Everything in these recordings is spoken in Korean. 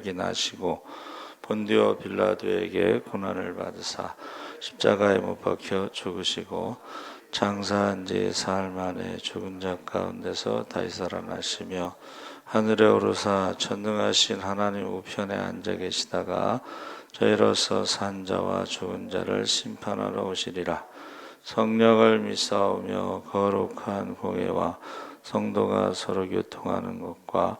발견하시고 본디오 빌라도에게 고난을 받으사 십자가에 못 박혀 죽으시고 장사한 지 사흘 만에 죽은 자 가운데서 다시 살아나시며 하늘에 오르사 전능하신 하나님 우편에 앉아 계시다가 저희로서 산 자와 죽은 자를 심판하러 오시리라. 성령을 믿사오며 거룩한 공예와 성도가 서로 교통하는 것과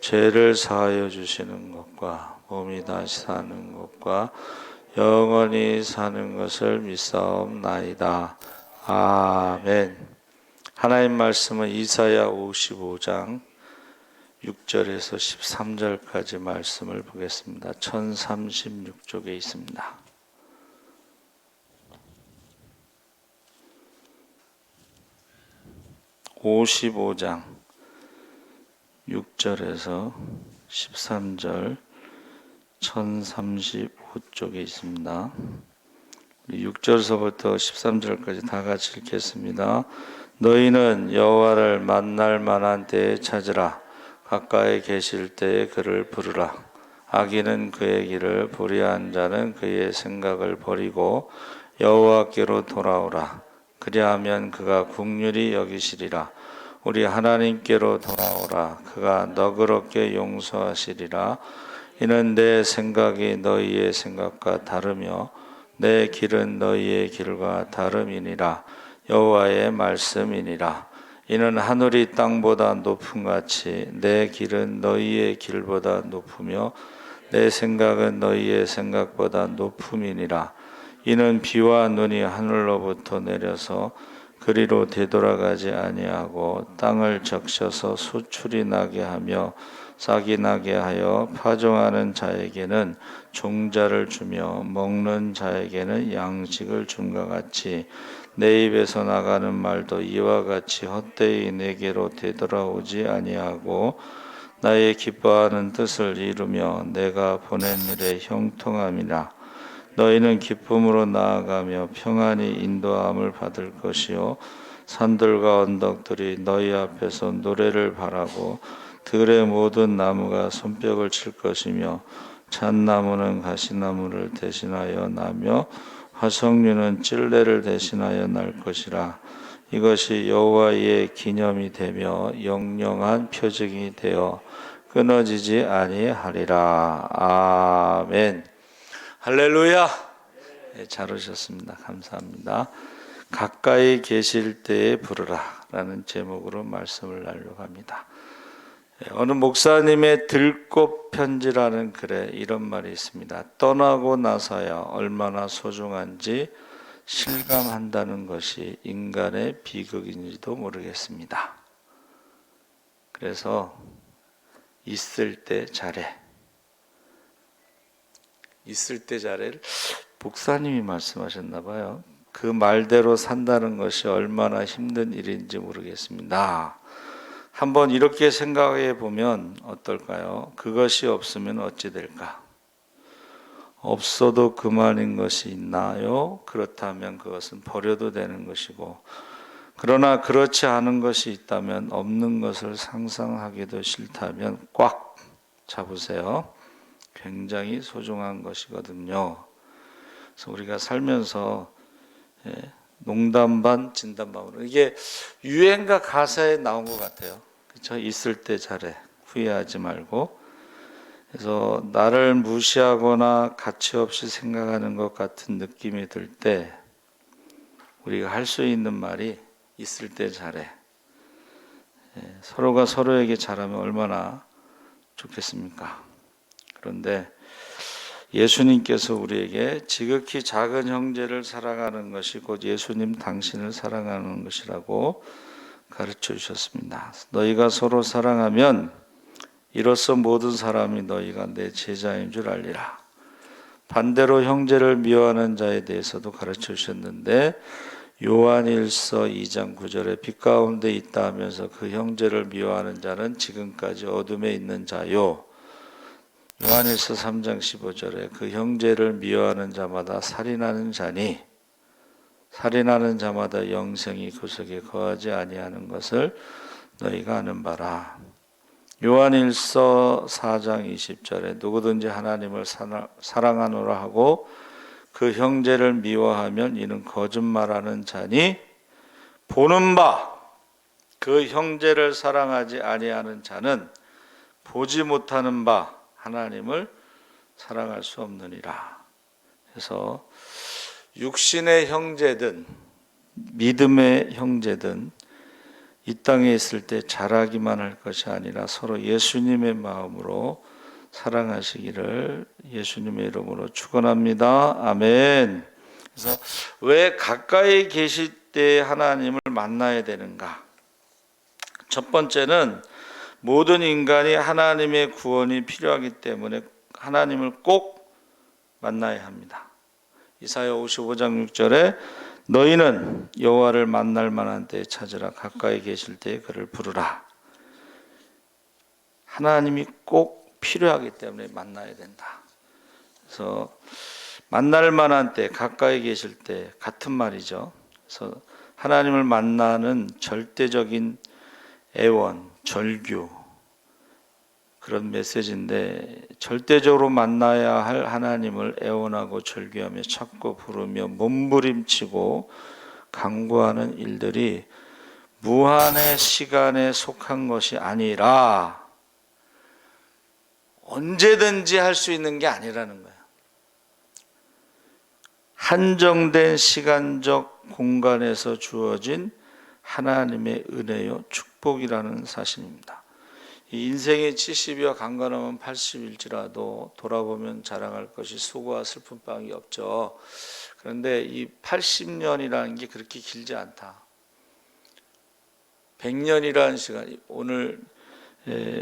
죄를 사하여 주시는 것과 몸이 다시 사는 것과 영원히 사는 것을 믿사옵나이다. 아멘. 하나님 말씀은 이사야 55장 6절에서 13절까지 말씀을 보겠습니다. 1036쪽에 있습니다. 55장 6절에서 13절 1035쪽에 있습니다. 6절서부터 13절까지 다 같이 읽겠습니다. 너희는 여호와를 만날 만한 때에 찾으라. 가까이 계실 때에 그를 부르라. 악인은 그의 길을 불의한 자는 그의 생각을 버리고 여호와께로 돌아오라. 그리하면 그가 긍휼히 여기시리라. 우리 하나님께로 돌아오라. 그가 너그럽게 용서하시리라. 이는 내 생각이 너희의 생각과 다르며 내 길은 너희의 길과 다름이니라. 여호와의 말씀이니라. 이는 하늘이 땅보다 높음같이 내 길은 너희의 길보다 높으며 내 생각은 너희의 생각보다 높음이니라. 이는 비와 눈이 하늘로부터 내려서 그리로 되돌아가지 아니하고 땅을 적셔서 수출이 나게 하며 싹이 나게 하여 파종하는 자에게는 종자를 주며 먹는 자에게는 양식을 줌과 같이 내 입에서 나가는 말도 이와 같이 헛되이 내게로 되돌아오지 아니하고 나의 기뻐하는 뜻을 이루며 내가 보낸 일에 형통함이라. 너희는 기쁨으로 나아가며 평안히 인도함을 받을 것이요 산들과 언덕들이 너희 앞에서 노래를 바라고 들의 모든 나무가 손뼉을 칠 것이며 잣나무는 가시나무를 대신하여 나며 화석류는 찔레를 대신하여 날 것이라. 이것이 여호와의 기념이 되며 영영한 표징이 되어 끊어지지 아니하리라. 아멘. 할렐루야. 네, 잘 오셨습니다. 감사합니다. 가까이 계실 때에 부르라 라는 제목으로 말씀을 나누려고 합니다. 어느 목사님의 들꽃 편지라는 글에 이런 말이 있습니다. 떠나고 나서야 얼마나 소중한지 실감한다는 것이 인간의 비극인지도 모르겠습니다. 그래서 있을 때 잘해. 있을 때 잘해를 목사님이 말씀하셨나 봐요. 그 말대로 산다는 것이 얼마나 힘든 일인지 모르겠습니다. 한번 이렇게 생각해 보면 어떨까요? 그것이 없으면 어찌 될까? 없어도 그만인 것이 있나요? 그렇다면 그것은 버려도 되는 것이고, 그러나 그렇지 않은 것이 있다면, 없는 것을 상상하기도 싫다면 꽉 잡으세요. 굉장히 소중한 것이거든요. 그래서 우리가 살면서 농담 반 진담 반으로 이게 유행가 가사에 나온 것 같아요. 그렇죠? 있을 때 잘해. 후회하지 말고. 그래서 나를 무시하거나 가치 없이 생각하는 것 같은 느낌이 들 때 우리가 할 수 있는 말이 있을 때 잘해. 서로가 서로에게 잘하면 얼마나 좋겠습니까? 그런데 예수님께서 우리에게 지극히 작은 형제를 사랑하는 것이 곧 예수님 당신을 사랑하는 것이라고 가르쳐 주셨습니다. 너희가 서로 사랑하면 이로써 모든 사람이 너희가 내 제자인 줄 알리라. 반대로 형제를 미워하는 자에 대해서도 가르쳐 주셨는데 요한일서 2장 9절에 빛 가운데 있다 하면서 그 형제를 미워하는 자는 지금까지 어둠에 있는 자요. 요한일서 3장 15절에 그 형제를 미워하는 자마다 살인하는 자니 살인하는 자마다 영생이 그 속에 거하지 아니하는 것을 너희가 아는 바라. 요한일서 4장 20절에 누구든지 하나님을 사랑하노라 하고 그 형제를 미워하면 이는 거짓말하는 자니 보는 바 그 형제를 사랑하지 아니하는 자는 보지 못하는 바 하나님을 사랑할 수 없느니라. 그래서 육신의 형제든 믿음의 형제든 이 땅에 있을 때 잘하기만 할 것이 아니라 서로 예수님의 마음으로 사랑하시기를 예수님의 이름으로 축원합니다. 아멘. 그래서 왜 가까이 계실 때 하나님을 만나야 되는가? 첫 번째는 모든 인간이 하나님의 구원이 필요하기 때문에 하나님을 꼭 만나야 합니다. 이사야 55장 6절에 너희는 여호와를 만날 만한 때에 찾으라 가까이 계실 때에 그를 부르라. 하나님이 꼭 필요하기 때문에 만나야 된다. 그래서 만날 만한 때, 가까이 계실 때 같은 말이죠. 그래서 하나님을 만나는 절대적인 애원, 절규 그런 메시지인데 절대적으로 만나야 할 하나님을 애원하고 절규하며 찾고 부르며 몸부림치고 간구하는 일들이 무한의 시간에 속한 것이 아니라 언제든지 할 수 있는 게 아니라는 거예요. 한정된 시간적 공간에서 주어진 하나님의 은혜요 축복이라는 사실입니다. 이 인생의 70이와 강건하면 80일지라도 돌아보면 자랑할 것이 수고와 슬픔밖에 없죠. 그런데 이 80년이라는 게 그렇게 길지 않다. 100년이라는 시간, 오늘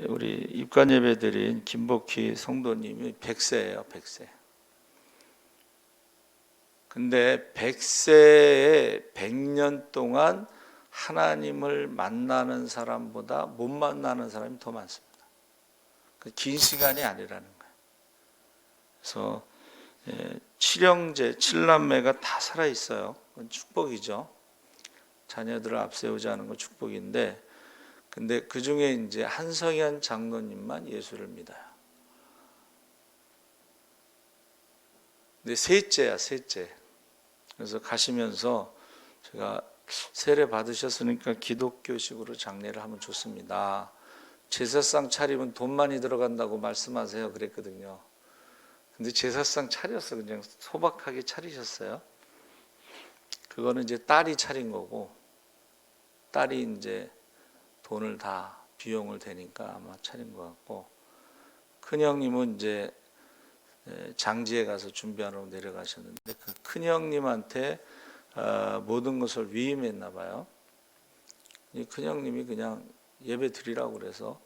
우리 입관 예배 드린 김복희 성도님이 100세예요, 100세. 근데 100세에 100년 동안 하나님을 만나는 사람보다 못 만나는 사람이 더 많습니다. 긴 시간이 아니라는 거예요. 그래서 칠형제, 칠남매가 다 살아있어요. 그건 축복이죠. 자녀들을 앞세우지 않은 건 축복인데, 근데 그 중에 이제 한성현 장로님만 예수를 믿어요. 근데 셋째야, 셋째. 그래서 가시면서 제가 세례 받으셨으니까 기독교식으로 장례를 하면 좋습니다. 제사상 차리면 돈 많이 들어간다고 말씀하세요. 그랬거든요. 근데 제사상 차렸어. 그냥 소박하게 차리셨어요. 그거는 이제 딸이 차린 거고, 딸이 이제 돈을 다 비용을 대니까 아마 차린 것 같고, 큰형님은 이제 장지에 가서 준비하러 내려가셨는데 그 큰형님한테 모든 것을 위임했나 봐요. 이 큰형님이 그냥 예배 드리라고 그래서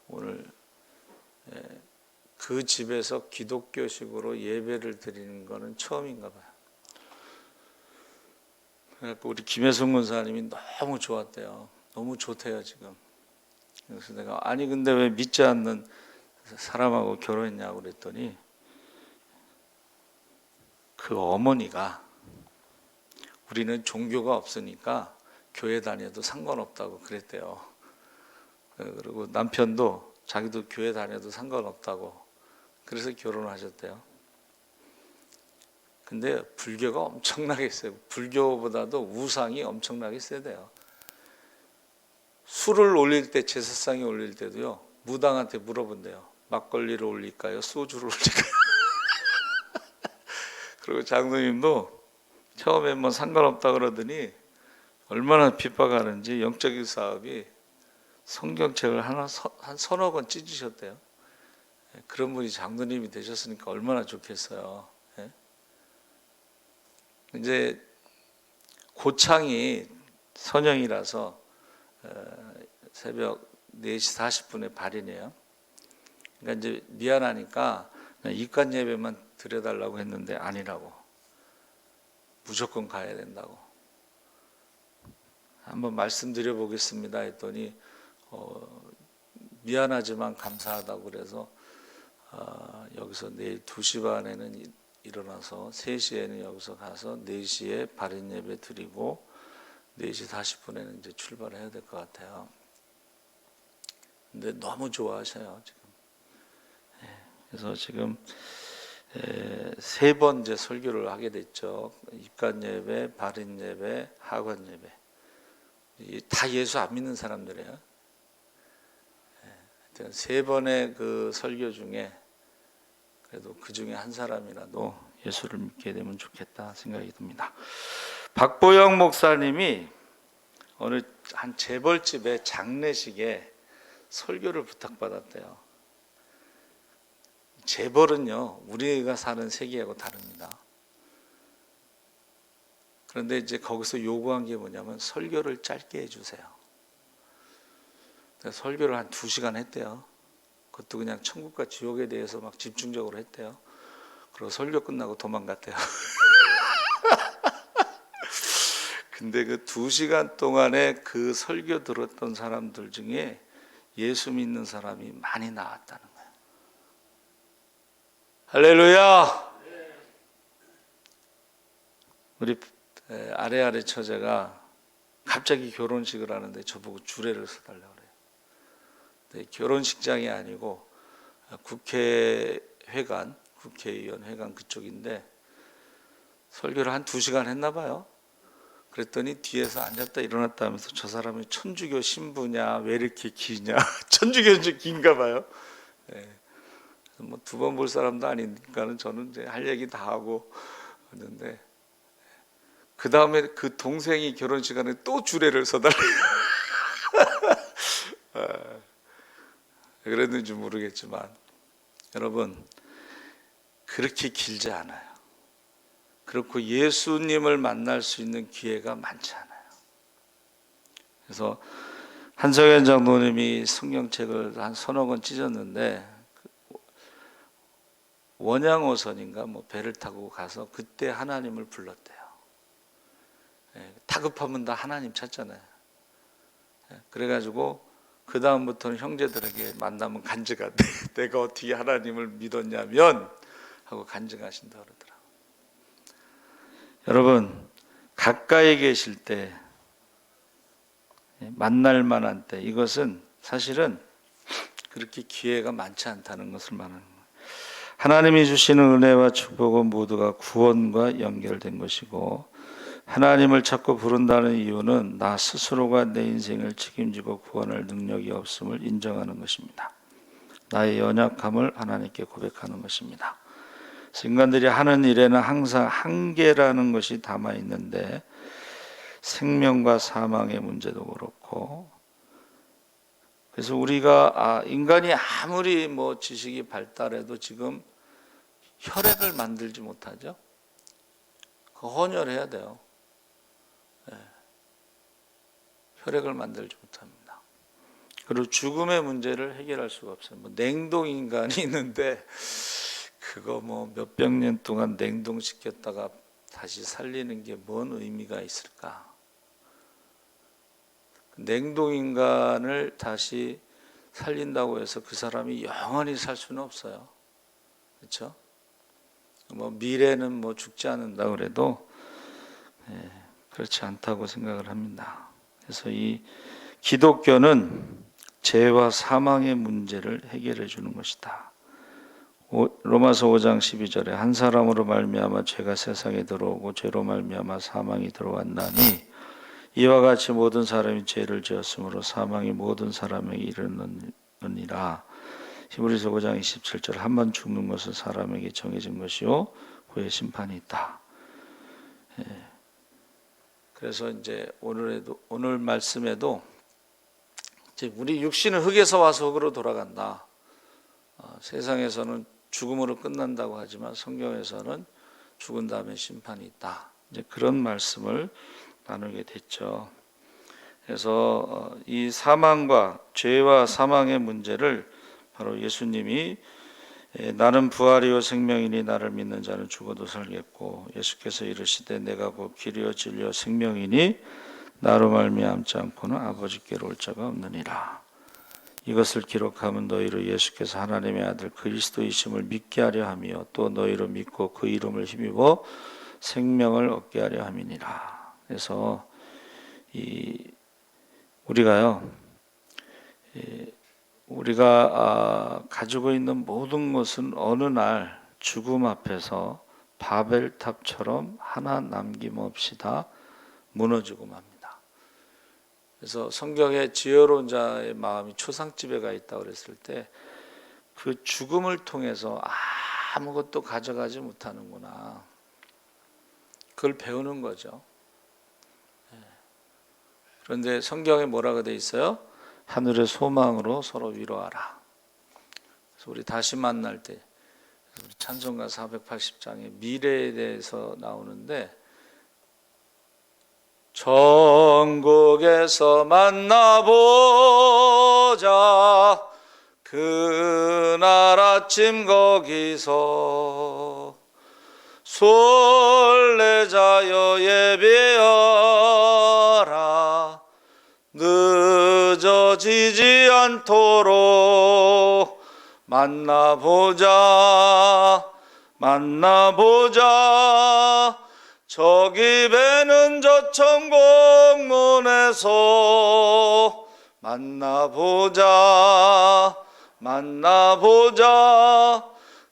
오늘 그 집에서 기독교식으로 예배를 드리는 거는 처음인가 봐요. 그래서 우리 김혜성 권사님이 너무 좋았대요. 너무 좋대요 지금. 그래서 내가 아니 근데 왜 믿지 않는 사람하고 결혼했냐고 그랬더니 그 어머니가 우리는 종교가 없으니까 교회 다녀도 상관없다고 그랬대요. 그리고 남편도 자기도 교회 다녀도 상관없다고 그래서 결혼하셨대요. 근데 불교가 엄청나게 세요. 불교보다도 우상이 엄청나게 세대요. 술을 올릴 때, 제사상에 올릴 때도요, 무당한테 물어본대요. 막걸리를 올릴까요? 소주를 올릴까요? 그리고 장로님도 처음에 뭐 상관없다 그러더니 얼마나 핍박하는지 영적인 사업이 성경책을 한 서너 권 찢으셨대요. 그런 분이 장로님이 되셨으니까 얼마나 좋겠어요. 이제 고창이 선영이라서 새벽 4시 40분에 발인해요. 그러니까 이제 미안하니까 입관 예배만 드려달라고 했는데 아니라고. 무조건 가야 된다고. 한번 말씀드려 보겠습니다 했더니 미안하지만 감사하다고 그래서 여기서 내일 2시 반에는 일어나서 3시에는 여기서 가서 4시에 발인 예배 드리고 4시 40분에는 이제 출발해야 될 것 같아요. 근데 너무 좋아하셔요 지금. 그래서 지금 세 번 이제 설교를 하게 됐죠. 입간 예배, 발인 예배, 하관 예배. 다 예수 안 믿는 사람들이에요. 세 번의 그 설교 중에 그래도 그 중에 한 사람이라도 예수를 믿게 되면 좋겠다 생각이 듭니다. 박보영 목사님이 어느 한 재벌집의 장례식에 설교를 부탁받았대요. 재벌은요, 우리가 사는 세계하고 다릅니다. 그런데 이제 거기서 요구한 게 뭐냐면 설교를 짧게 해주세요. 설교를 한 2시간 했대요. 그것도 그냥 천국과 지옥에 대해서 막 집중적으로 했대요. 그리고 설교 끝나고 도망갔대요. 근데 그 2시간 동안에 그 설교 들었던 사람들 중에 예수 믿는 사람이 많이 나왔다는 거예요. 할렐루야! 우리 아래 처제가 갑자기 결혼식을 하는데 저보고 주례를 서달라고 그래요. 근데 결혼식장이 아니고 국회의원 회관 그쪽인데 설교를 한 2시간 했나 봐요. 그랬더니 뒤에서 앉았다 일어났다 하면서 저 사람이 천주교 신부냐 왜 이렇게 기냐 천주교는 좀 긴가 봐요. 뭐 2번 볼 사람도 아니니까는 저는 이제 할 얘기 다 하고 왔는데 그 다음에 그 동생이 결혼 시간에 또 주례를 서달래요. 왜 그랬는지 모르겠지만 여러분 그렇게 길지 않아요. 그렇고 예수님을 만날 수 있는 기회가 많지 않아요. 그래서 한성현 장로님이 성경책을 한 서너 권 찢었는데 원양어선인가 뭐 배를 타고 가서 그때 하나님을 불렀대요. 다급하면 다 하나님 찾잖아요. 그래가지고 그 다음부터는 형제들에게 만나면 간증한대. 내가 어떻게 하나님을 믿었냐면 하고 간증하신다 그러더라고요. 여러분 가까이 계실 때 만날 만한 때 이것은 사실은 그렇게 기회가 많지 않다는 것을 말하는 거예요. 하나님이 주시는 은혜와 축복은 모두가 구원과 연결된 것이고 하나님을 찾고 부른다는 이유는 나 스스로가 내 인생을 책임지고 구원할 능력이 없음을 인정하는 것입니다. 나의 연약함을 하나님께 고백하는 것입니다. 인간들이 하는 일에는 항상 한계라는 것이 담아 있는데 생명과 사망의 문제도 그렇고 그래서 우리가 인간이 아무리 뭐 지식이 발달해도 지금 혈액을 만들지 못하죠. 그 헌혈해야 돼요. 혈액을 만들지 못합니다. 그리고 죽음의 문제를 해결할 수가 없어요. 뭐 냉동 인간이 있는데 그거 뭐 몇백 년 동안 냉동시켰다가 다시 살리는 게 뭔 의미가 있을까? 냉동 인간을 다시 살린다고 해서 그 사람이 영원히 살 수는 없어요. 그렇죠? 뭐 미래는 뭐 죽지 않는다 그래도 그렇지 않다고 생각을 합니다. 그래서 이 기독교는 죄와 사망의 문제를 해결해 주는 것이다. 로마서 5장 12절에 한 사람으로 말미암아 죄가 세상에 들어오고 죄로 말미암아 사망이 들어왔나니 이와 같이 모든 사람이 죄를 지었으므로 사망이 모든 사람에게 이르느니라. 히브리서 5장 27절 한 번 죽는 것은 사람에게 정해진 것이요 후에 심판이 있다. 그래서 이제 오늘 말씀에도 이제 우리 육신은 흙에서 와서 흙으로 돌아간다. 세상에서는 죽음으로 끝난다고 하지만 성경에서는 죽은 다음에 심판이 있다. 이제 그런 말씀을 나누게 됐죠. 그래서 이 사망과 죄와 사망의 문제를 바로 예수님이 나는 부활이요 생명이니 나를 믿는 자는 죽어도 살겠고 예수께서 이르시되 내가 곧 길이요 진리요 생명이니 나로 말미암지 않고는 아버지께로 올 자가 없느니라. 이것을 기록하면 너희로 예수께서 하나님의 아들 그리스도이심을 믿게 하려 함이요 또 너희로 믿고 그 이름을 힘입어 생명을 얻게 하려 함이니라. 그래서 우리가요 우리가 가지고 있는 모든 것은 어느 날 죽음 앞에서 바벨탑처럼 하나 남김없이 다 무너지고 맙니다. 그래서 성경에 지혜로운 자의 마음이 초상집에가 있다고 그랬을 때 그 죽음을 통해서 아무것도 가져가지 못하는구나. 그걸 배우는 거죠. 그런데 성경에 뭐라고 돼 있어요? 하늘의 소망으로 서로 위로하라. 그래서 우리 다시 만날 때 우리 찬송가 480장에 미래에 대해서 나오는데 천국에서 만나보자 그날 아침 거기서 순례자여 예배하라 늦어지지 않도록 만나보자 저기 배는 저 천국문에서 만나보자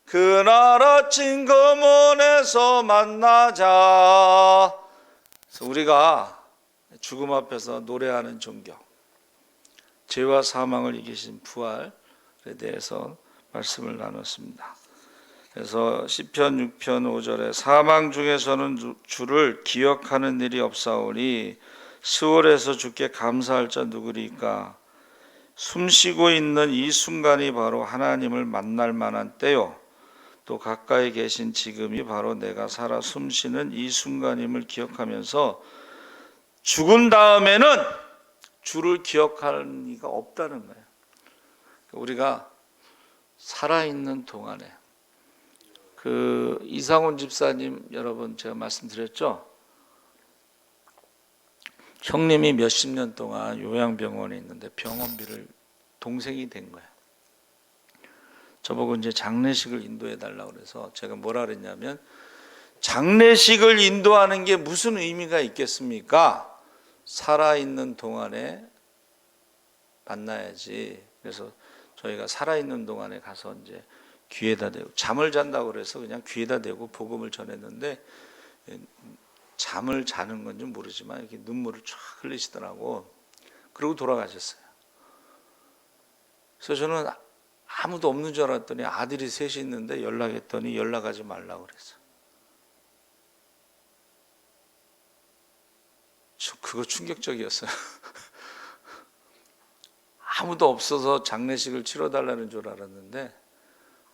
그날 아침 그 문에서 만나자. 그래서 우리가 죽음 앞에서 노래하는 존경, 죄와 사망을 이기신 부활에 대해서 말씀을 나눴습니다. 그래서 시편 6편 5절에 사망 중에서는 주를 기억하는 일이 없사오니 스월에서 주께 감사할 자 누구리까. 숨쉬고 있는 이 순간이 바로 하나님을 만날 만한 때요, 또 가까이 계신 지금이 바로 내가 살아 숨쉬는 이 순간임을 기억하면서 죽은 다음에는 주를 기억할 리가 없다는 거예요. 우리가 살아있는 동안에 이상훈 집사님 여러분 제가 말씀드렸죠. 형님이 몇십 년 동안 요양병원에 있는데 병원비를 동생이 댄 거예요. 저보고 이제 장례식을 인도해 달라고 그래서 제가 뭐라 그랬냐면 장례식을 인도하는 게 무슨 의미가 있겠습니까? 살아있는 동안에 만나야지. 그래서 저희가 살아있는 동안에 가서 이제 귀에다 대고 잠을 잔다고 그래서 그냥 귀에다 대고 복음을 전했는데 잠을 자는 건지 모르지만 이렇게 눈물을 쫙 흘리시더라고. 그러고 돌아가셨어요. 그래서 저는 아무도 없는 줄 알았더니 아들이 셋이 있는데 연락했더니 연락하지 말라고 그랬어요. 그거 충격적이었어요. 아무도 없어서 장례식을 치러달라는 줄 알았는데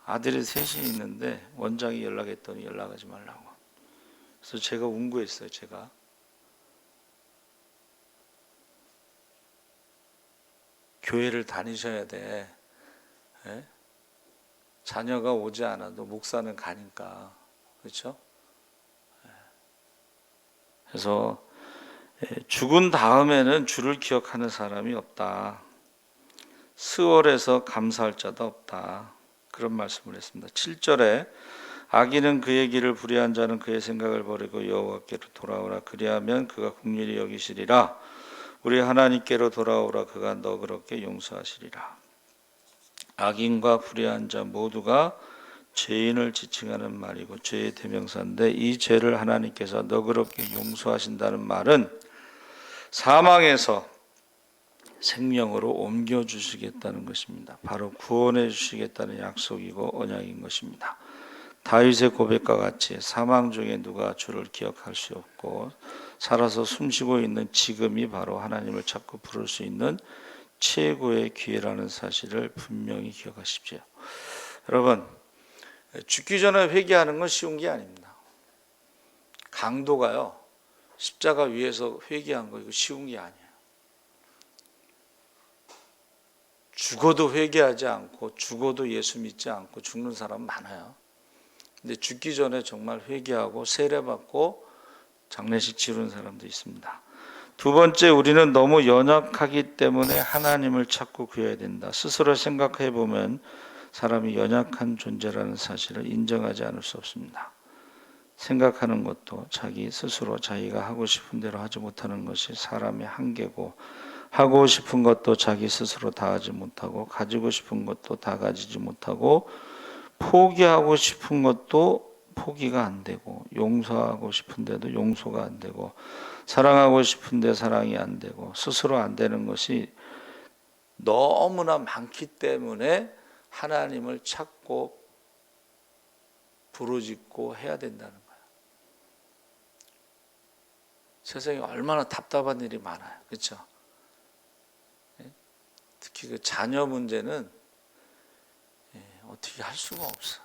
아들이 셋이 있는데 원장이 연락했더니 연락하지 말라고. 그래서 제가 운구했어요. 제가 교회를 다니셔야 돼. 예? 자녀가 오지 않아도 목사는 가니까. 그렇죠? 그래서 죽은 다음에는 주를 기억하는 사람이 없다. 스월에서 감사할 자도 없다. 그런 말씀을 했습니다. 7절에 악인은 그의 길을 불의한 자는 그의 생각을 버리고 여호와께로 돌아오라. 그리하면 그가 긍휼히 여기시리라. 우리 하나님께로 돌아오라. 그가 너그럽게 용서하시리라. 악인과 불의한 자 모두가 죄인을 지칭하는 말이고 죄의 대명사인데 이 죄를 하나님께서 너그럽게 용서하신다는 말은 사망에서 생명으로 옮겨주시겠다는 것입니다. 바로 구원해 주시겠다는 약속이고 언약인 것입니다. 다윗의 고백과 같이 사망 중에 누가 주를 기억할 수 없고 살아서 숨쉬고 있는 지금이 바로 하나님을 찾고 부를 수 있는 최고의 기회라는 사실을 분명히 기억하십시오. 여러분, 죽기 전에 회개하는 건 쉬운 게 아닙니다. 강도가요, 십자가 위에서 회개한 거 이거 쉬운 게 아니에요. 죽어도 회개하지 않고 죽어도 예수 믿지 않고 죽는 사람 많아요. 근데 죽기 전에 정말 회개하고 세례받고 장례식 치르는 사람도 있습니다. 두 번째, 우리는 너무 연약하기 때문에 하나님을 찾고 구해야 된다. 스스로 생각해 보면 사람이 연약한 존재라는 사실을 인정하지 않을 수 없습니다. 생각하는 것도 자기 스스로 자기가 하고 싶은 대로 하지 못하는 것이 사람의 한계고 하고 싶은 것도 자기 스스로 다 하지 못하고, 가지고 싶은 것도 다 가지지 못하고, 포기하고 싶은 것도 포기가 안 되고, 용서하고 싶은데도 용서가 안 되고, 사랑하고 싶은데 사랑이 안 되고, 스스로 안 되는 것이 너무나 많기 때문에 하나님을 찾고 부르짖고 해야 된다는 거예요. 세상에 얼마나 답답한 일이 많아요. 그렇죠? 특히 그 자녀 문제는 어떻게 할 수가 없어.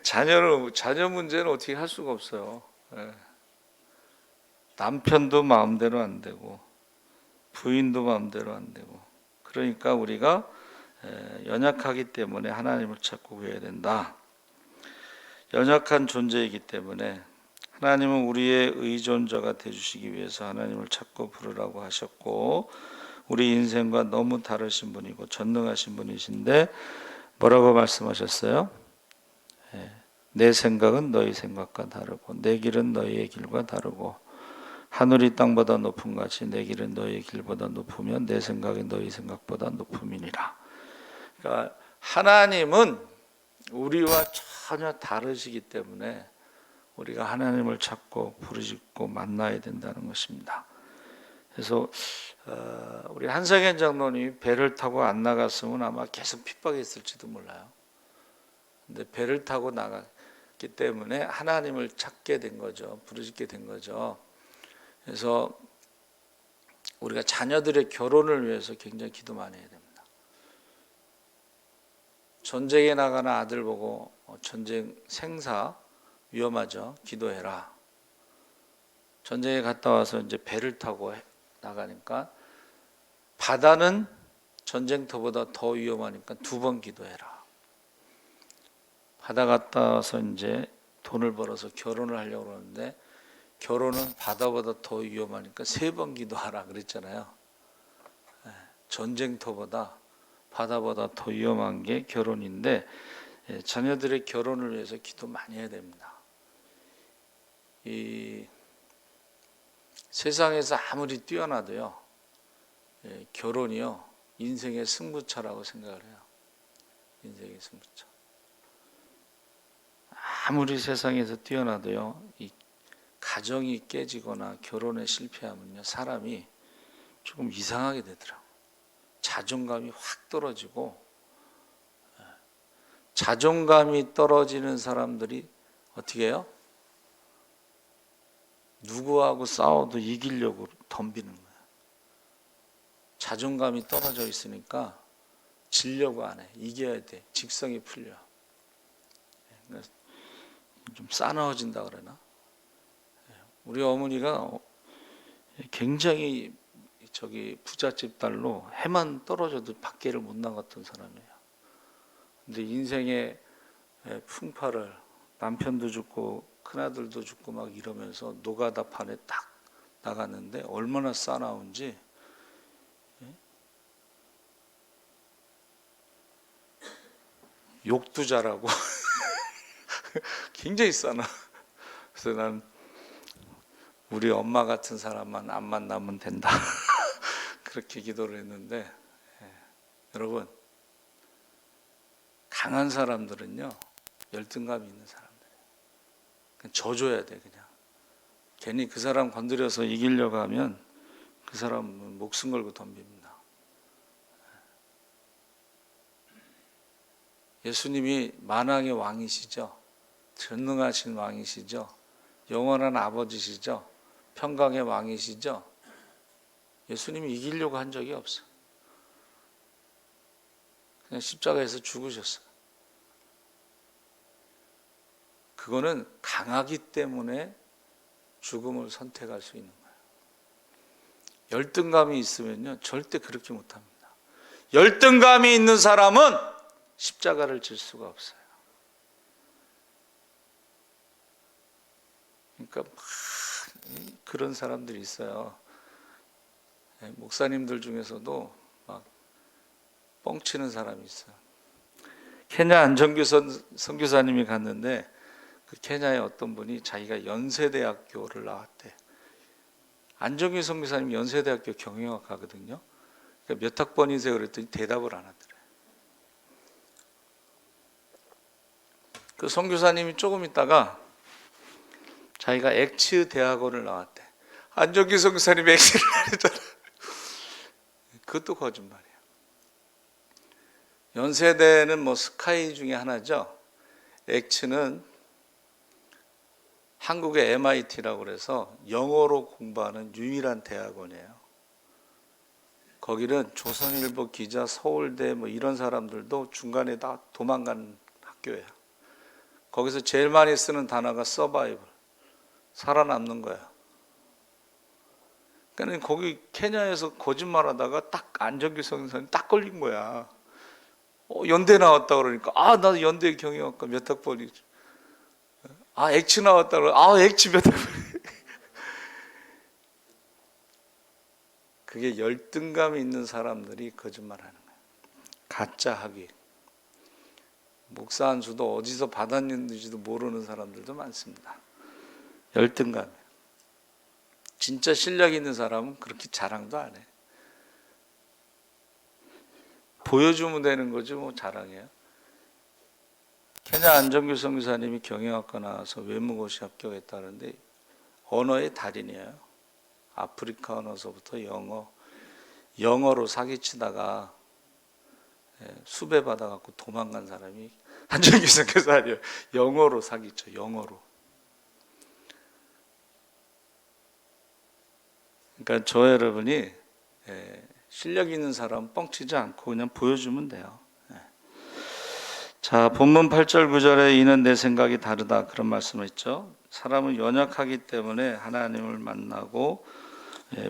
자녀 문제는 어떻게 할 수가 없어요. 남편도 마음대로 안 되고, 부인도 마음대로 안 되고. 그러니까 우리가 연약하기 때문에 하나님을 찾고 구해야 된다. 연약한 존재이기 때문에 하나님은 우리의 의존자가 되주시기 위해서 하나님을 찾고 부르라고 하셨고, 우리 인생과 너무 다르신 분이고 전능하신 분이신데 뭐라고 말씀하셨어요? 내 생각은 너희 생각과 다르고 내 길은 너희의 길과 다르고 하늘이 땅보다 높은 같이 내 길은 너희의 길보다 높으면 내 생각이 너희 생각보다 높음이니라. 그러니까 하나님은 우리와 전혀 다르시기 때문에 우리가 하나님을 찾고 부르짖고 만나야 된다는 것입니다. 그래서 우리 한상현 장로님이 배를 타고 안 나갔으면 아마 계속 핍박했을지도 몰라요. 근데 배를 타고 나갔기 때문에 하나님을 찾게 된 거죠. 부르짖게 된 거죠. 그래서 우리가 자녀들의 결혼을 위해서 굉장히 기도 많이 해야 됩니다. 전쟁에 나가는 아들 보고 전쟁 생사 위험하죠. 기도해라. 전쟁에 갔다 와서 이제 배를 타고 나가니까 바다는 전쟁터보다 더 위험하니까 2번 기도해라. 바다 갔다 와서 이제 돈을 벌어서 결혼을 하려고 그러는데 결혼은 바다보다 더 위험하니까 3번 기도하라 그랬잖아요. 전쟁터보다 바다보다 더 위험한 게 결혼인데 자녀들의 결혼을 위해서 기도 많이 해야 됩니다. 이 세상에서 아무리 뛰어나도요, 결혼이요 인생의 승부처라고 생각을 해요. 인생의 승부처. 아무리 세상에서 뛰어나도요, 이 가정이 깨지거나 결혼에 실패하면요 사람이 조금 이상하게 되더라고요. 자존감이 확 떨어지고, 자존감이 떨어지는 사람들이 어떻게 해요? 누구하고 싸워도 이기려고 덤비는 거예요. 자존감이 떨어져 있으니까 지려고 안 해. 이겨야 돼. 직성이 풀려. 그러니까 좀 싸나워진다 그러나? 우리 어머니가 굉장히 부잣집 딸로 해만 떨어져도 밖에를 못 나갔던 사람이에요. 근데 인생의 풍파를 남편도 죽고 큰아들도 죽고 막 이러면서 노가다판에 딱 나갔는데 얼마나 싸나운지. 욕도 잘하고 굉장히 싸나. 그래서 난 우리 엄마 같은 사람만 안 만나면 된다. 그렇게 기도를 했는데, 여러분 강한 사람들은요 열등감이 있는 사람들이에요. 그냥 져줘야 돼. 그냥 괜히 그 사람 건드려서 이기려고 하면 그 사람은 목숨 걸고 덤빕니다. 예수님이 만왕의 왕이시죠. 전능하신 왕이시죠. 영원한 아버지시죠. 평강의 왕이시죠. 예수님이 이기려고 한 적이 없어요. 그냥 십자가에서 죽으셨어요. 그거는 강하기 때문에 죽음을 선택할 수 있는 거예요. 열등감이 있으면요 절대 그렇게 못합니다. 열등감이 있는 사람은 십자가를 질 수가 없어요. 그러니까 막 그런 사람들이 있어요. 목사님들 중에서도 막 뻥치는 사람이 있어요. 케냐 안정규 선교사님이 갔는데 그 케냐의 어떤 분이 자기가 연세대학교를 나왔대. 안정규 선교사님 연세대학교 경영학 하거든요. 그러니까 몇 학번이세요? 그랬더니 대답을 안 하더래. 그 선교사님이 조금 있다가 자기가 엑츠 대학원을 나왔대. 안정규 선교사님이 엑츠를 안 했잖아. 그것도 거짓말이야. 연세대는 뭐 스카이 중에 하나죠. 엑츠는 한국의 MIT라고 그래서 영어로 공부하는 유일한 대학원이에요. 거기는 조선일보 기자, 서울대 뭐 이런 사람들도 중간에 다 도망간 학교예요. 거기서 제일 많이 쓰는 단어가 서바이벌, 살아남는 거야. 그러니까 거기 케냐에서 거짓말하다가 딱 안정규 선생님 딱 걸린 거야. 연대 나왔다 그러니까 나 연대 경영학과 몇 학번이지. 엑츠 나왔다 그러니까 엑츠 몇 학번. 그게 열등감이 있는 사람들이 거짓말하는 거야. 가짜 학위. 목사 한 수도 어디서 받았는지도 모르는 사람들도 많습니다. 열등감. 진짜 실력 있는 사람은 그렇게 자랑도 안 해. 보여주면 되는 거지 뭐 자랑해요. 케냐 안정규 선교사님이 경영학과 나와서 외무고시 합격했다는데 언어의 달인이에요. 아프리카 언어서부터 영어로 사기치다가 수배 받아갖고 도망간 사람이 안정규 선교사님이에요. 영어로 사기쳐, 영어로. 그러니까 저 여러분이 실력 있는 사람 뻥치지 않고 그냥 보여주면 돼요. 자, 본문 8절 9절에 이는 내 생각이 다르다 그런 말씀을 했죠. 사람은 연약하기 때문에 하나님을 만나고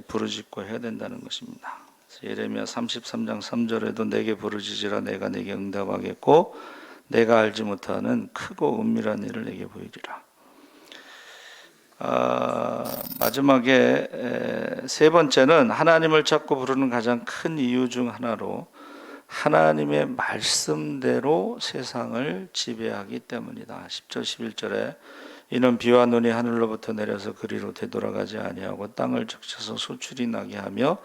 부르짖고 해야 된다는 것입니다. 예레미야 33장 3절에도 내게 부르짖으라 내가 내게 응답하겠고 내가 알지 못하는 크고 은밀한 일을 내게 보이리라. 마지막에 세 번째는 하나님을 찾고 부르는 가장 큰 이유 중 하나로 하나님의 말씀대로 세상을 지배하기 때문이다. 10절 11절에 이는 비와 눈이 하늘로부터 내려서 그리로 되돌아가지 아니하고 땅을 적셔서 소출이 나게 하며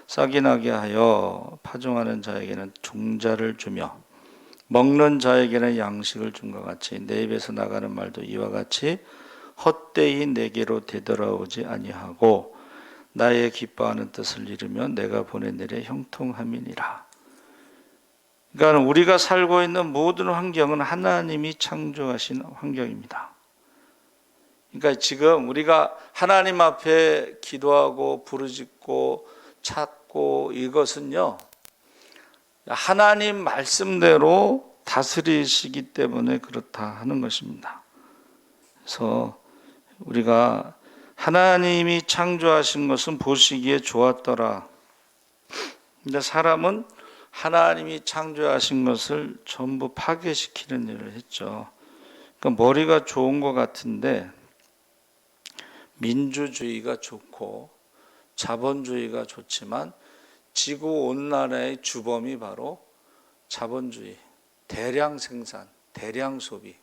싹이 나게 하여 파종하는 자에게는 종자를 주며 먹는 자에게는 양식을 준 것 같이 내 입에서 나가는 말도 이와 같이 헛되이 내게로 되돌아오지 아니하고 나의 기뻐하는 뜻을 이루면 내가 보낸 일에 형통함이니라. 그러니까 우리가 살고 있는 모든 환경은 하나님이 창조하신 환경입니다. 그러니까 지금 우리가 하나님 앞에 기도하고 부르짖고 찾고 이것은요 하나님 말씀대로 다스리시기 때문에 그렇다 하는 것입니다. 그래서 우리가 하나님이 창조하신 것은 보시기에 좋았더라. 근데 사람은 하나님이 창조하신 것을 전부 파괴시키는 일을 했죠. 그러니까 머리가 좋은 것 같은데 민주주의가 좋고 자본주의가 좋지만 지구 온난화의 주범이 바로 자본주의, 대량 생산, 대량 소비.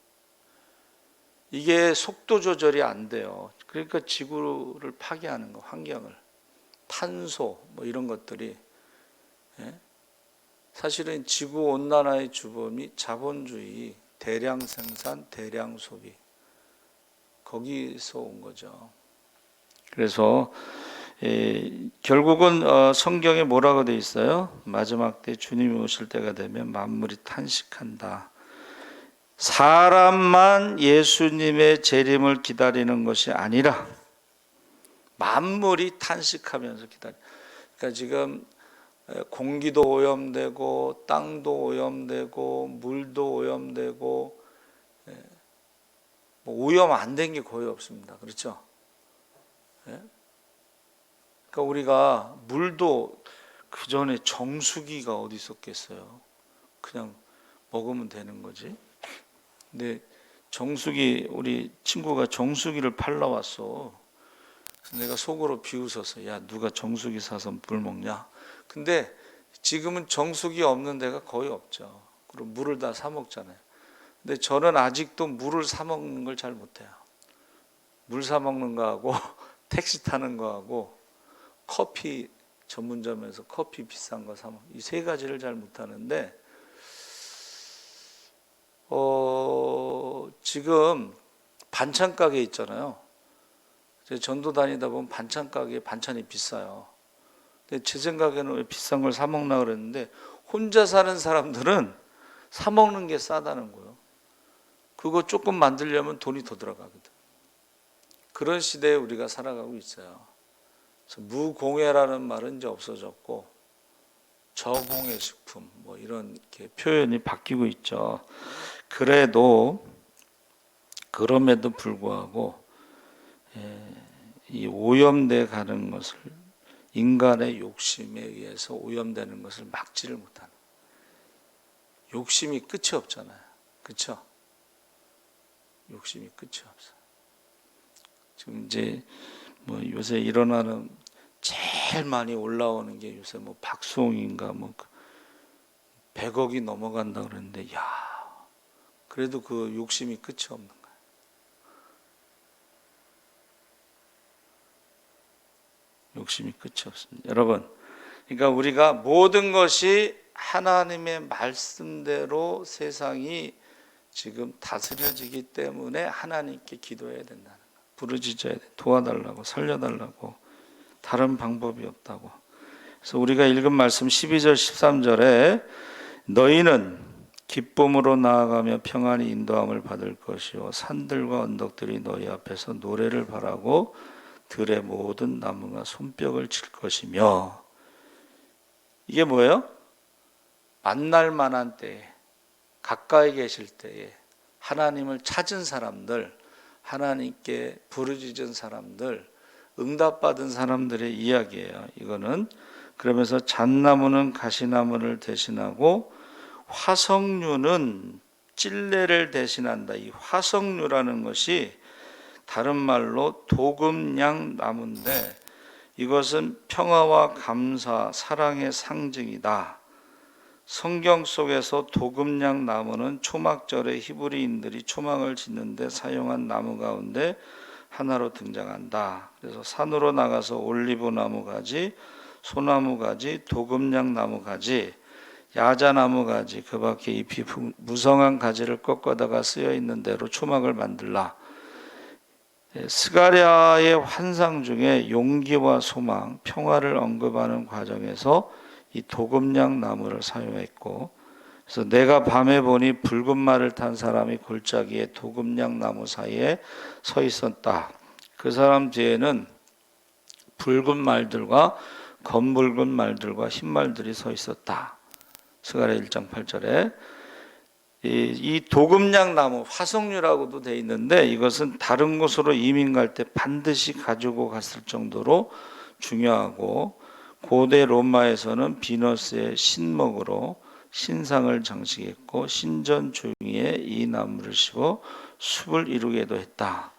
이게 속도 조절이 안 돼요. 그러니까 지구를 파괴하는 거, 환경을. 탄소 뭐 이런 것들이 사실은 지구 온난화의 주범이 자본주의, 대량 생산, 대량 소비. 거기서 온 거죠. 그래서 결국은 성경에 뭐라고 돼 있어요? 마지막 때 주님이 오실 때가 되면 만물이 탄식한다. 사람만 예수님의 재림을 기다리는 것이 아니라 만물이 탄식하면서 기다려. 그러니까 지금 공기도 오염되고 땅도 오염되고 물도 오염되고 오염 안 된 게 거의 없습니다. 그렇죠? 그러니까 우리가 물도 그 전에 정수기가 어디 있었겠어요? 그냥 먹으면 되는 거지. 근데 정수기 우리 친구가 정수기를 팔러 왔어. 내가 속으로 비웃었어. 야 누가 정수기 사서 물 먹냐? 근데 지금은 정수기 없는 데가 거의 없죠. 그리고 물을 다 사 먹잖아요. 근데 저는 아직도 물을 사 먹는 걸 잘 못해요. 물 사 먹는 거하고 택시 타는 거하고 커피 전문점에서 커피 비싼 거 사 먹, 이 세 가지를 잘 못하는데 지금 반찬 가게 있잖아요. 전도 다니다 보면 반찬 가게에 반찬이 비싸요. 근데 제 생각에는 왜 비싼 걸 사 먹나 그랬는데 혼자 사는 사람들은 사 먹는 게 싸다는 거예요. 그거 조금 만들려면 돈이 더 들어가거든. 그런 시대에 우리가 살아가고 있어요. 그래서 무공해라는 말은 이제 없어졌고 저공해 식품 뭐 이런 이렇게 표현이 바뀌고 있죠. 그럼에도 불구하고 이 오염돼 가는 것을 인간의 욕심에 의해서 오염되는 것을 막지를 못하는, 욕심이 끝이 없잖아요. 그렇죠? 욕심이 끝이 없어. 지금 이제 뭐 요새 일어나는 제일 많이 올라오는 게 요새 뭐 박수홍인가 뭐 100억이 넘어간다 그러는데, 야, 그래도 그 욕심이 끝이 없는 거야. 욕심이 끝이 없습니다. 여러분, 그러니까 우리가 모든 것이 하나님의 말씀대로 세상이 지금 다스려지기 때문에 하나님께 기도해야 된다는 거예요. 부르짖어야 돼. 도와달라고, 살려달라고. 다른 방법이 없다고. 그래서 우리가 읽은 말씀 12절 13절에 너희는 기쁨으로 나아가며 평안히 인도함을 받을 것이요 산들과 언덕들이 너희 앞에서 노래를 바라고 들의 모든 나무가 손뼉을 칠 것이며. 이게 뭐예요? 만날 만한 때에, 가까이 계실 때에 하나님을 찾은 사람들, 하나님께 부르짖은 사람들, 응답받은 사람들의 이야기예요. 이거는. 그러면서 잣나무는 가시나무를 대신하고 화석류는 찔레를 대신한다. 이 화석류라는 것이 다른 말로 도금냥 나무인데 이것은 평화와 감사, 사랑의 상징이다. 성경 속에서 도금냥 나무는 초막절에 히브리인들이 초막을 짓는데 사용한 나무 가운데 하나로 등장한다. 그래서 산으로 나가서 올리브 나무 가지, 소나무 가지, 도금냥 나무 가지, 야자나무 가지, 그 밖에 잎이 무성한 가지를 꺾어다가 쓰여 있는 대로 초막을 만들라. 스가랴의 환상 중에 용기와 소망, 평화를 언급하는 과정에서 이 도금냥 나무를 사용했고, 그래서 내가 밤에 보니 붉은 말을 탄 사람이 골짜기에 도금냥 나무 사이에 서 있었다. 그 사람 뒤에는 붉은 말들과 검붉은 말들과 흰 말들이 서 있었다. 스가랴 1장 8절에 이 도금냥 나무, 화석류라고도 돼 있는데 이것은 다른 곳으로 이민 갈 때 반드시 가지고 갔을 정도로 중요하고, 고대 로마에서는 비너스의 신목으로 신상을 장식했고 신전 조경에 이 나무를 심어 숲을 이루게도 했다.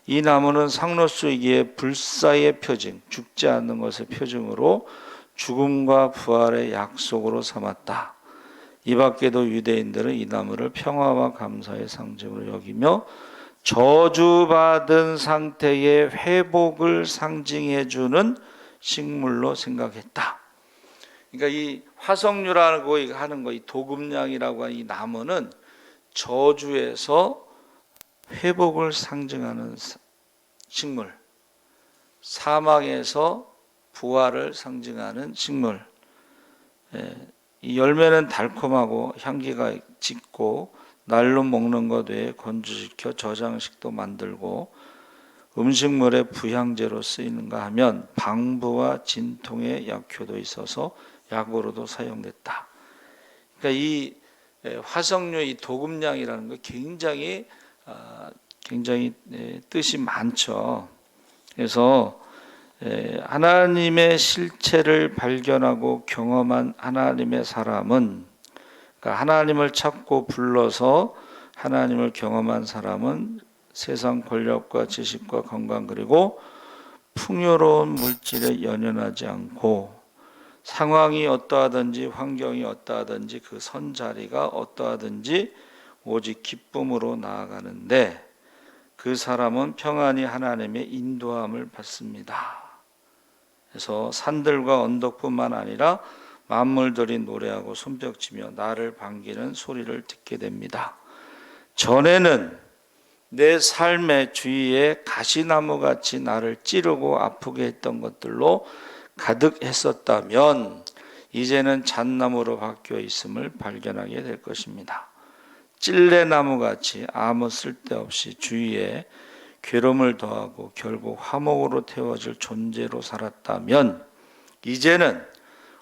이 나무는 상노수이기에 불사의 표징, 죽지 않는 것의 표징으로 죽음과 부활의 약속으로 삼았다. 이 밖에도 유대인들은 이 나무를 평화와 감사의 상징으로 여기며 저주받은 상태의 회복을 상징해 주는 식물로 생각했다. 그러니까 이 화석류라고 하는 거, 이 도금냥이라고 하는 이 나무는 저주에서 회복을 상징하는 식물, 사망에서 부활을 상징하는 식물. 이 열매는 달콤하고 향기가 짙고 날로 먹는 것 외에 건조시켜 저장식도 만들고 음식물의 부향제로 쓰이는가 하면 방부와 진통의 약효도 있어서 약으로도 사용됐다. 그러니까 이 화석류, 이 도금냥이라는 거 굉장히 뜻이 많죠. 그래서 하나님의 실체를 발견하고 경험한 하나님의 사람은, 그러니까 하나님을 찾고 불러서 하나님을 경험한 사람은 세상 권력과 지식과 건강 그리고 풍요로운 물질에 연연하지 않고 상황이 어떠하든지 환경이 어떠하든지 그 선 자리가 어떠하든지 오직 기쁨으로 나아가는데 그 사람은 평안히 하나님의 인도함을 받습니다. 그래서 산들과 언덕뿐만 아니라 만물들이 노래하고 손뼉치며 나를 반기는 소리를 듣게 됩니다. 전에는 내 삶의 주위에 가시나무같이 나를 찌르고 아프게 했던 것들로 가득했었다면 이제는 잣나무로 바뀌어 있음을 발견하게 될 것입니다. 찔레나무같이 아무 쓸데없이 주위에 괴로움을 더하고 결국 화목으로 태워질 존재로 살았다면 이제는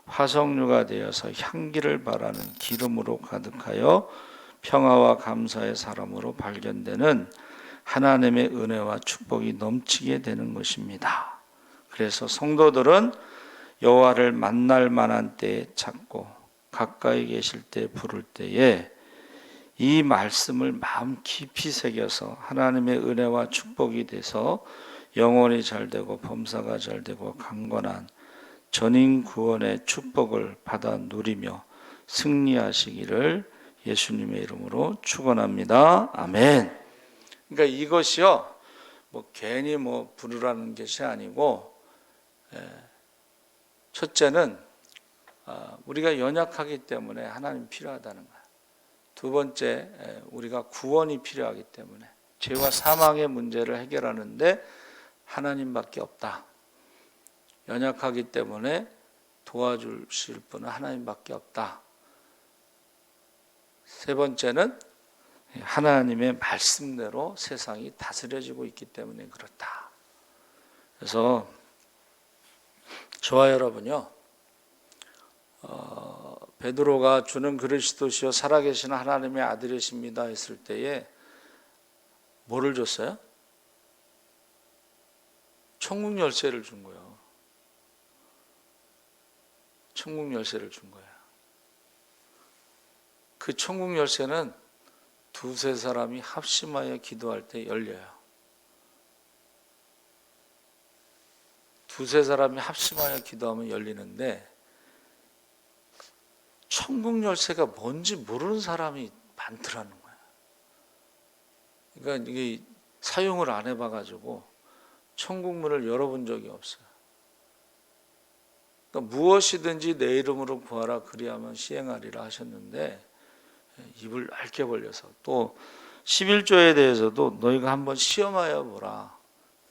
화석류가 되어서 향기를 발하는 기름으로 가득하여 평화와 감사의 사람으로 발견되는 하나님의 은혜와 축복이 넘치게 되는 것입니다. 그래서 성도들은 여호와를 만날 만한 때에 찾고 가까이 계실 때 부를 때에 이 말씀을 마음 깊이 새겨서 하나님의 은혜와 축복이 돼서 영혼이 잘되고 범사가 잘되고 강건한 전인 구원의 축복을 받아 누리며 승리하시기를 예수님의 이름으로 축원합니다. 아멘. 그러니까 이것이요, 괜히 부르라는 것이 아니고, 첫째는 우리가 연약하기 때문에 하나님 필요하다는 거예요. 두 번째, 우리가 구원이 필요하기 때문에 죄와 사망의 문제를 해결하는데 하나님밖에 없다. 연약하기 때문에 도와주실 분은 하나님밖에 없다. 세 번째는 하나님의 말씀대로 세상이 다스려지고 있기 때문에 그렇다. 그래서 저와 여러분요, 베드로가 주는 그리스도시요 살아계신 하나님의 아들이십니다 했을 때에 뭐를 줬어요? 천국 열쇠를 준 거예요. 천국 열쇠를 준 거예요. 그 천국 열쇠는 두세 사람이 합심하여 기도할 때 열려요. 두세 사람이 합심하여 기도하면 열리는데 천국 열쇠가 뭔지 모르는 사람이 많더라는 거예요. 그러니까 이게 사용을 안 해봐가지고 천국 문을 열어본 적이 없어요. 그러니까 무엇이든지 내 이름으로 구하라 그리하면 시행하리라 하셨는데 입을 넓게 벌려서 또 11조에 대해서도 너희가 한번 시험하여 보라.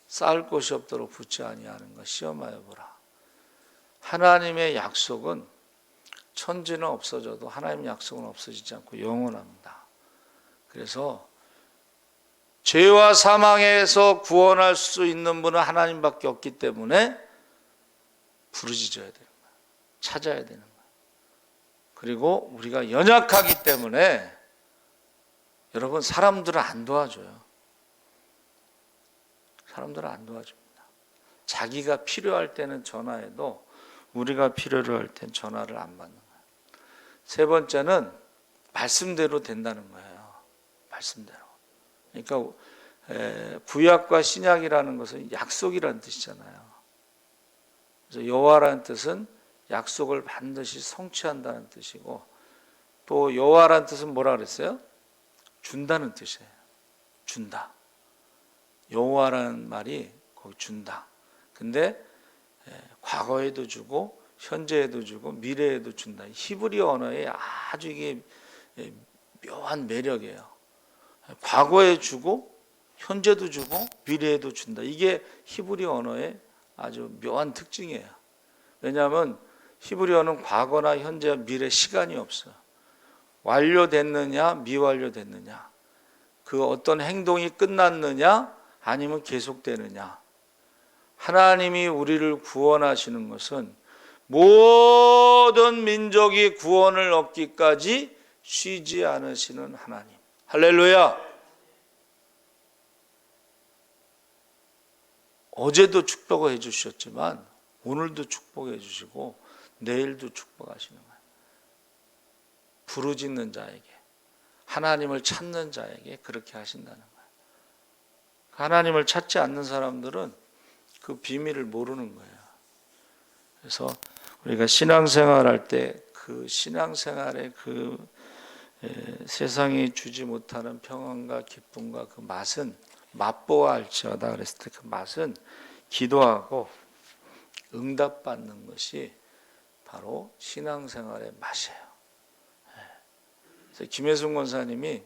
쌓을 곳이 없도록 붙지 아니하는 것 시험하여 보라. 하나님의 약속은 천지는 없어져도 하나님의 약속은 없어지지 않고 영원합니다. 그래서 죄와 사망에서 구원할 수 있는 분은 하나님밖에 없기 때문에 부르짖어야 되는 거예요. 찾아야 되는 거예요. 그리고 우리가 연약하기 때문에 여러분 사람들은 안 도와줘요. 사람들은 안 도와줍니다. 자기가 필요할 때는 전화해도 우리가 필요로 할 땐 전화를 안 받는 거예요. 세 번째는 말씀대로 된다는 거예요. 말씀대로. 그러니까 구약과 신약이라는 것은 약속이라는 뜻이잖아요. 그래서 여호와라는 뜻은 약속을 반드시 성취한다는 뜻이고 또 여호와라는 뜻은 뭐라 그랬어요? 준다는 뜻이에요. 준다. 여호와라는 말이 거기 준다. 근데 과거에도 주고 현재에도 주고 미래에도 준다. 히브리어 언어에 아주 이게 묘한 매력이에요. 과거에 주고 현재도 주고 미래에도 준다. 이게 히브리어 언어의 아주 묘한 특징이에요. 왜냐하면 히브리어는 과거나 현재와 미래 시간이 없어요. 완료됐느냐 미완료됐느냐, 그 어떤 행동이 끝났느냐 아니면 계속되느냐. 하나님이 우리를 구원하시는 것은 모든 민족이 구원을 얻기까지 쉬지 않으시는 하나님. 할렐루야. 어제도 축복해 주셨지만 오늘도 축복해 주시고 내일도 축복하시는 거예요. 부르짖는 자에게, 하나님을 찾는 자에게 그렇게 하신다는 거예요. 하나님을 찾지 않는 사람들은 그 비밀을 모르는 거예요. 그래서 우리가 신앙생활할 때 그 신앙생활의 그 세상이 주지 못하는 평안과 기쁨과 그 맛은 맛보아 알지어다 그랬을 때 그 맛은 기도하고 응답받는 것이 바로 신앙생활의 맛이에요. 그래서 김혜순 권사님이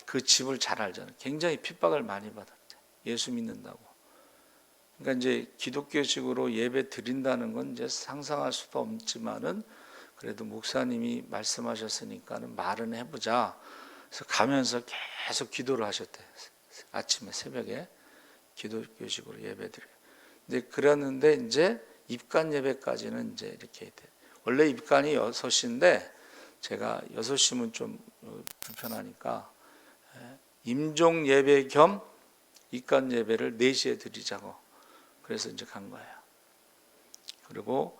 그 집을 잘 알잖아요. 굉장히 핍박을 많이 받았대. 예수 믿는다고. 그러니까 이제 기독교식으로 예배 드린다는 건 이제 상상할 수도 없지만은 그래도 목사님이 말씀하셨으니까는 말은 해보자. 그래서 가면서 계속 기도를 하셨대. 아침에 새벽에 기독교식으로 예배 드려. 근데 그랬는데 이제 입간 예배까지는 이제 이렇게 돼. 원래 입간이 6시인데 제가 6시면 좀 불편하니까 임종 예배 겸 입간 예배를 4시에 드리자고. 그래서 이제 간 거예요. 그리고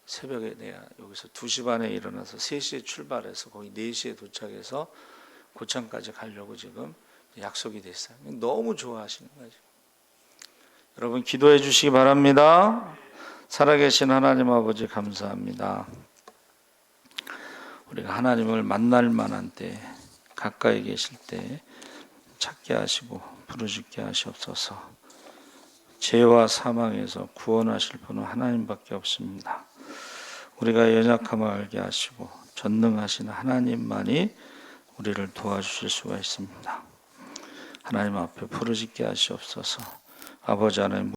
새벽에 내가 여기서 2시 반에 일어나서 3시에 출발해서 거기 4시에 도착해서 고창까지 가려고 지금 약속이 됐어요. 너무 좋아하시는 거죠. 여러분 기도해 주시기 바랍니다. 살아계신 하나님 아버지 감사합니다. 우리가 하나님을 만날 만한 때, 가까이 계실 때 찾게 하시고 부르짖게 하시옵소서. 죄와 사망에서 구원하실 분은 하나님밖에 없습니다. 우리가 연약함을 알게 하시고 전능하신 하나님만이 우리를 도와주실 수가 있습니다. 하나님 앞에 부르짖게 하시옵소서. 아버지 하나님